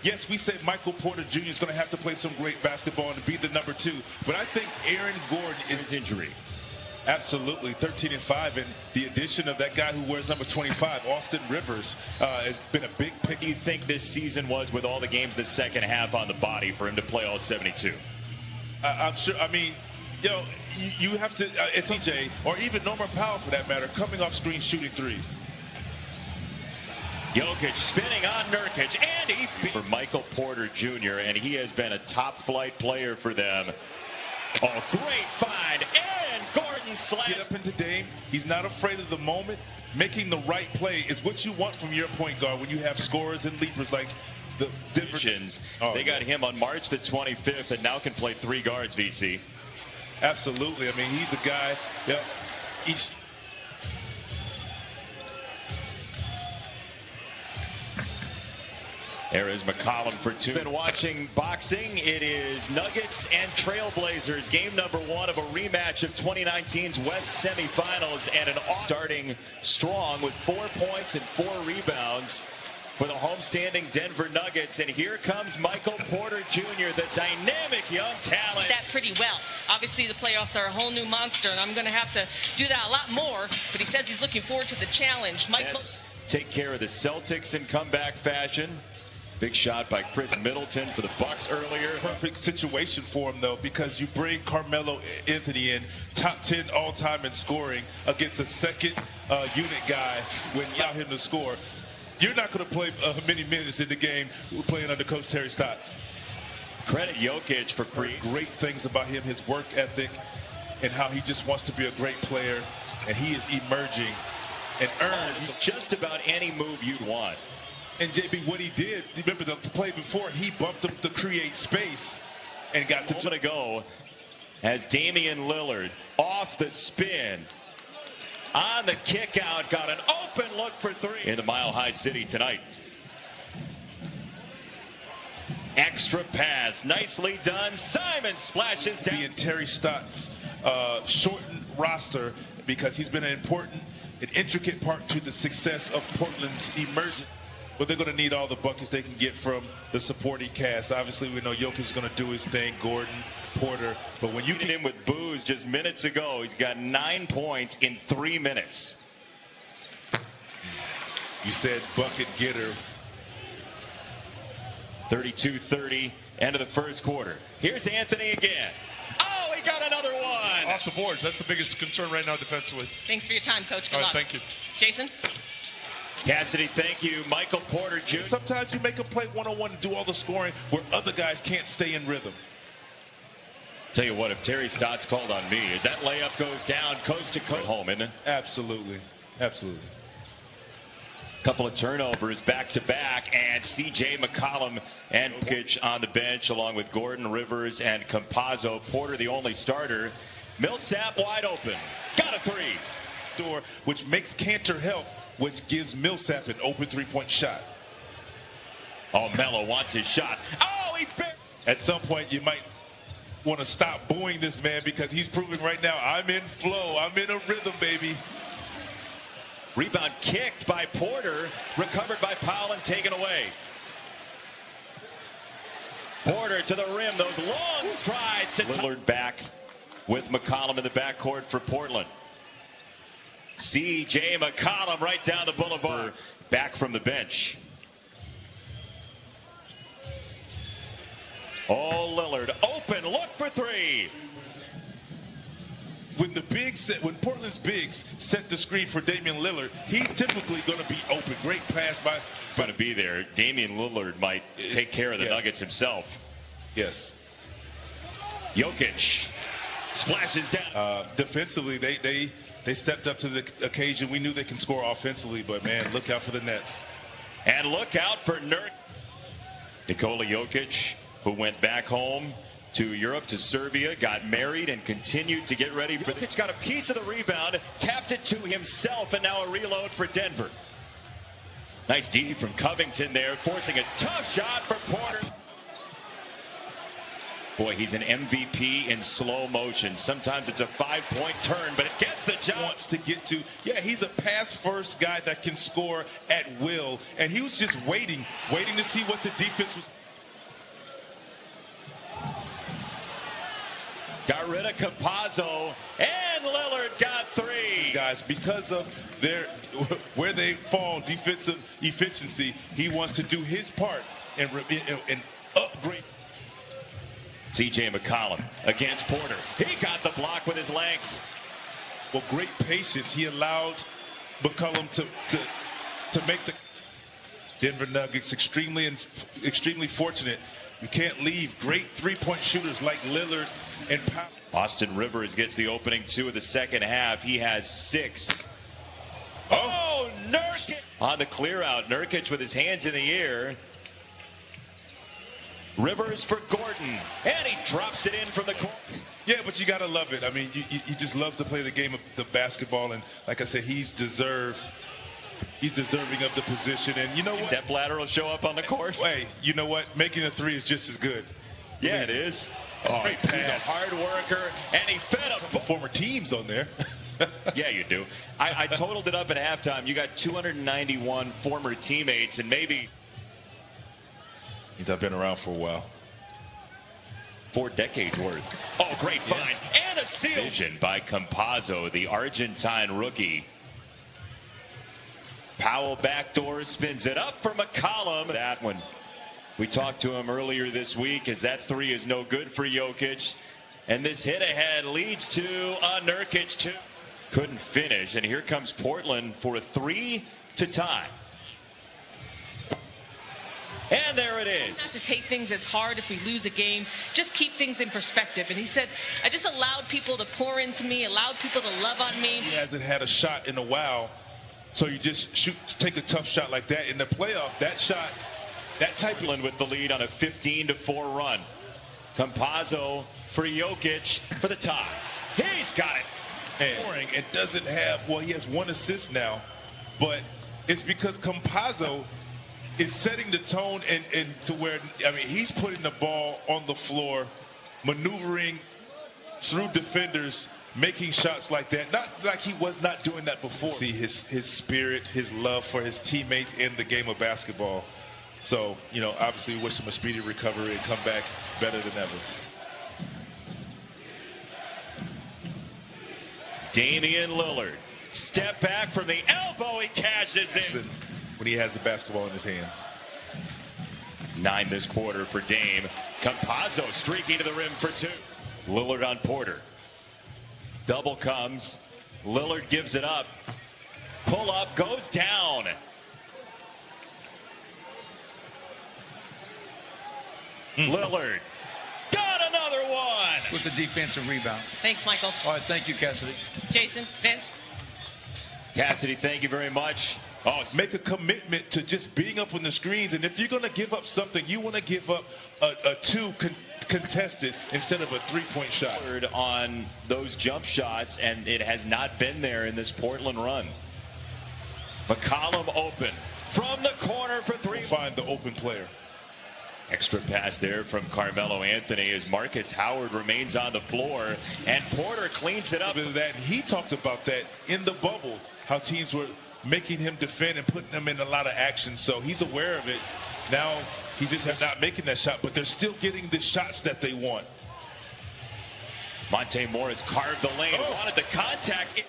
Yes, we said Michael Porter Jr. is going to have to play some great basketball and be the number 2, but I think Aaron Gordon is injury. Absolutely, 13-5, and the addition of that guy who wears number 25, Austin Rivers, has been a big pick. What do you think this season was with all the games the second half on the body for him to play all 72? I'm sure. I mean, you know, you have to, it's CJ, or even Norman Powell for that matter, coming off screen shooting threes. Jokic spinning on Nurkic, and he for Michael Porter Jr., and he has been a top-flight player for them. Oh, great find, and Gordon slams. Get up into Dame. He's not afraid of the moment. Making the right play is what you want from your point guard when you have scorers and leapers like the divisions. They got him on March the 25th, and now can play 3 guards, VC. Absolutely. I mean, he's a guy. Yeah, There is McCollum for 2. Been watching boxing. It is Nuggets and Trailblazers. Game number 1 of a rematch of 2019's West semifinals, and an starting strong with 4 points and 4 rebounds for the homestanding Denver Nuggets. And here comes Michael Porter Jr., the dynamic young talent. That pretty well. Obviously, the playoffs are a whole new monster, and I'm going to have to do that a lot more. But he says he's looking forward to the challenge. Michael, take care of the Celtics in comeback fashion. Big shot by Chris Middleton for the Bucks earlier. Perfect situation for him, though, because you bring Carmelo Anthony in, top 10 all-time in scoring, against a second unit guy when you allow him to score. You're not going to play many minutes in the game playing under Coach Terry Stotts. Credit Jokic for great things about him, his work ethic, and how he just wants to be a great player, and he is emerging and earns just about any move you'd want. And JB, what he did, remember the play before, he bumped him to create space and got the to go as Damian Lillard off the spin on the kick out, got an open look for 3 in the Mile High City tonight. Extra pass, nicely done. Simon splashes down. And Terry Stotts shortened roster because he's been an intricate part to the success of Portland's emergence. But they're going to need all the buckets they can get from the supporting cast. Obviously, we know Jokic is going to do his thing, Gordon, Porter. But when you get him with booze just minutes ago, he's got 9 points in 3 minutes. You said bucket getter. 32-30, end of the first quarter. Here's Anthony again. Oh, he got another one. Off the boards. That's the biggest concern right now defensively. Thanks for your time, Coach. Good All luck. right, thank you. Jason? Cassidy, thank you. Michael Porter Jr. Sometimes you make them play one-on-one and do all the scoring where other guys can't stay in rhythm. Tell you what, if Terry Stotts called on me, as that layup goes down coast to coast. Home, isn't it? Absolutely. Absolutely. Couple of turnovers back-to-back, and C.J. McCollum and Jokic on the bench, along with Gordon, Rivers, and Campazzo. Porter, the only starter. Millsap wide open. Got a 3. Door, which makes Cantor help, which gives Millsap an open 3-point shot. Oh, Melo wants his shot. Oh, he at some point, you might want to stop booing this man because he's proving right now, I'm in flow. I'm in a rhythm, baby. Rebound kicked by Porter, recovered by Powell and taken away. Porter to the rim, those long strides. Lillard back with McCollum in the backcourt for Portland. C.J. McCollum right down the boulevard, back from the bench. Oh, Lillard open, look for 3. When Portland's bigs set the screen for Damian Lillard, he's typically going to be open. Great pass by. Going to be there. Damian Lillard might take care of the Nuggets himself. Yes. Jokic splashes down. Defensively, they stepped up to the occasion. We knew they can score offensively, but man, look out for the Nets. And look out for Nikola Jokic, who went back home to Europe, to Serbia, got married, and continued to get ready for. Jokic got a piece of the rebound, tapped it to himself, and now a reload for Denver. Nice D from Covington there, forcing a tough shot for Porter. Boy, he's an MVP in slow motion. Sometimes it's a 5-point turn, but it gets the job. Wants to get to. Yeah, he's a pass-first guy that can score at will, and he was just waiting to see what the defense was. Got rid of Campazzo, and Lillard got 3. Guys, because of where they fall defensive efficiency, he wants to do his part and upgrade. C.J. McCollum against Porter. He got the block with his length. Well, great patience. He allowed McCollum to make the Denver Nuggets extremely fortunate. You can't leave great three-point shooters like Lillard and Powell. Austin Rivers gets the opening 2 of the second half. He has 6. Oh, Nurkic on the clear out. Nurkic with his hands in the air. Rivers for Gordon, and he drops it in from the corner. Yeah, but you gotta love it. I mean, he just loves to play the game of the basketball, and like I said, he's deserving of the position. And you know what? Step ladder will show up on the court. Hey, you know what? Making a 3 is just as good. Yeah, it is. Oh, great pass. He's a hard worker, and he fed up former teams on there. Yeah, you do. I totaled it up at halftime. You got 291 former teammates, and maybe I've been around for a while. 4 decades worth. Oh, great find. And a steal. Vision by Campazzo, the Argentine rookie. Powell backdoor spins it up for McCollum. That one. We talked to him earlier this week as that 3 is no good for Jokic. And this hit ahead leads to a Nurkic 2. Couldn't finish. And here comes Portland for a 3 to tie. And there it is. Not to take things as hard if we lose a game. Just keep things in perspective. And he said, I just allowed people to pour into me, allowed people to love on me. He hasn't had a shot in a while. So you just take a tough shot like that in the playoff. That shot, that type of with the lead on a 15-4 run. Campazzo for Jokic for the tie. He's got it. And it doesn't have, well, he has 1 assist now, but it's because Campazzo is setting the tone and to where, I mean, he's putting the ball on the floor, maneuvering through defenders, making shots like that. Not like he was not doing that before. See his spirit, his love for his teammates in the game of basketball. So, you know, obviously wish him a speedy recovery and come back better than ever. Damian Lillard. Step back from the elbow. He cashes in. When he has the basketball in his hand. 9 this quarter for Dame. Campazzo streaking to the rim for 2. Lillard on Porter. Double comes. Lillard gives it up. Pull up, goes down. Lillard got another one. With the defensive rebound. Thanks, Michael. All right, thank you, Cassidy. Jason, Vince. Cassidy, thank you very much. Oh, make a commitment to just being up on the screens, and if you're going to give up something, you want to give up a 2 contested instead of a 3-point shot. On those jump shots, and it has not been there in this Portland run. McCollum open from the corner for 3. Find the open player. Extra pass there from Carmelo Anthony as Marcus Howard remains on the floor, and Porter cleans it up. That he talked about that in the bubble, how teams were making him defend and putting him in a lot of action. So he's aware of it. Now he just has not making that shot, but they're still getting the shots that they want. Monte Morris carved the lane, wanted the contact.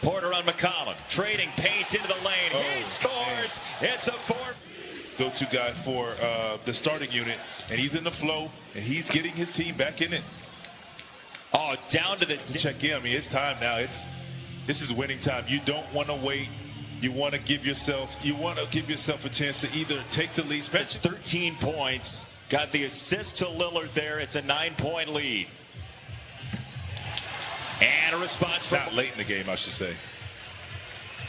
Porter on McCollum, trading paint into the lane. He scores. Man. It's a 4. Go-to guy for the starting unit, and he's in the flow, and he's getting his team back in it. Oh, down to the check in. I mean, it's time now. This is winning time. You don't want to wait. You want to give yourself a chance to either take the lead. That's 13 points. Got the assist to Lillard there. It's a 9-point lead. And a response from not late in the game, I should say.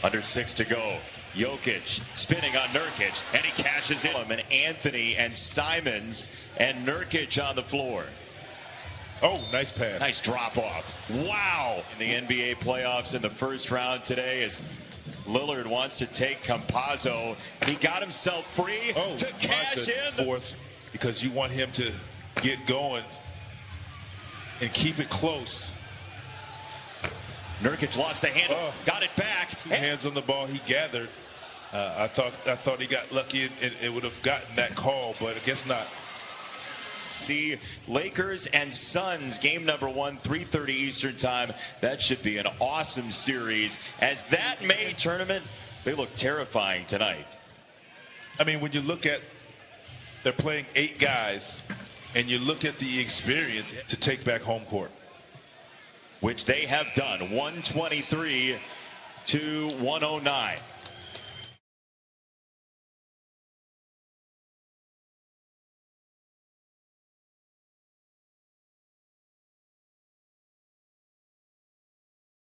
Under 6 to go. Jokic spinning on Nurkic, and he cashes in. And Anthony and Simons and Nurkic on the floor. Oh, nice pass. Nice drop off. Wow. In the NBA playoffs in the first round today, as Lillard wants to take Campazzo. He got himself free to cash in. because you want him to get going and keep it close. Nurkic lost the handle, got it back. Hands on the ball, he gathered. I thought he got lucky and it would have gotten that call, but I guess not. See, Lakers and Suns, game number 1, 3:30 Eastern time. That should be an awesome series. As that May tournament, they look terrifying tonight. I mean, when you look at, they're playing 8 guys, and you look at the experience to take back home court. Which they have done, 123 to 109.